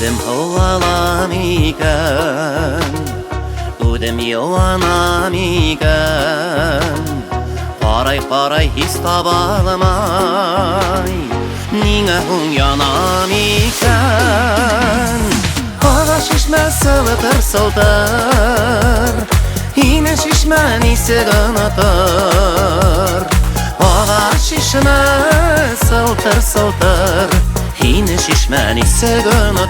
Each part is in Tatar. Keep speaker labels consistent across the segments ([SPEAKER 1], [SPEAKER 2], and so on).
[SPEAKER 1] Udem havalam iken, udem yalanam iken, Qaray his tabalmay, niňe hun yanam iken. Ağa şişme sıltır, yine şişmeni sığınatar. Ağa şişme sıltır, yine şişmeni sığınatar.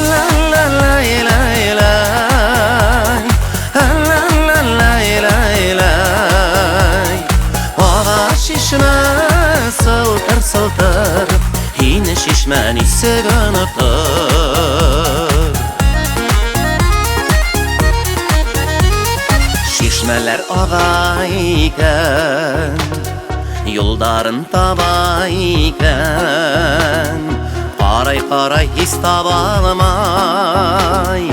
[SPEAKER 1] Lay lay lay, lay lay lay. Ağa şişme sıltır, yine şişmeni sığınatar. Şişmeler ağa iken, yoldarın taba iken, Qaray his tabalmay,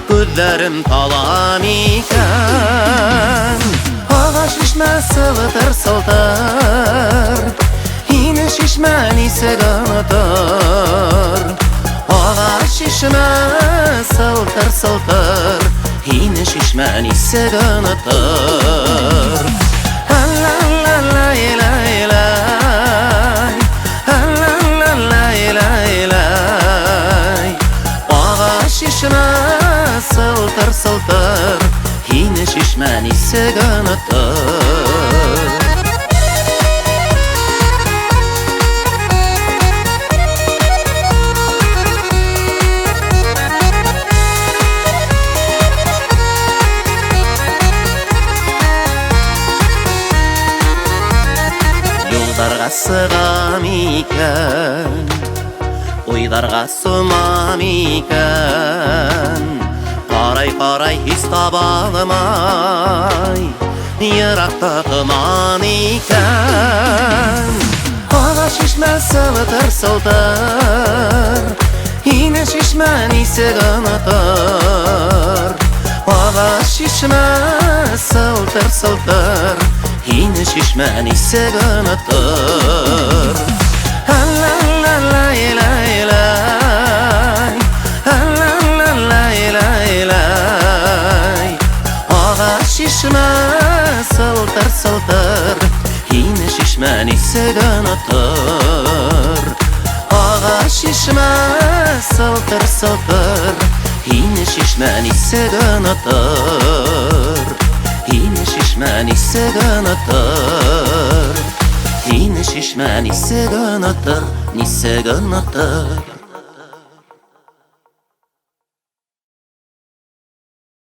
[SPEAKER 1] gözlerim talam iken. Ağa şişme sıltır, yine şişmeni sığınatar. Ağa şişme sıltır, yine şişmeni sığınatar. Lay lay lay, lay lay lay. Ağa şişme sıltır, yine şişmeni sığınatar. Yoldarga sığam iken, oylarga sığmam iken, Qaray his tabalmay, yirakta tuman iken. Ağa şişme sıltır, yine şişmeni sığınatar. Ağa şişme sıltır, yine şişmeni sığınatar. Lay lay lay, lay lay lay. Ağa şişme sıltır, yine şişmeni sığınatar. Ağa şişme sıltır, yine şişmeni sığınatar. Yine şişmeni sığınatar, yine şişmeni sığınatar, ni sığınatar.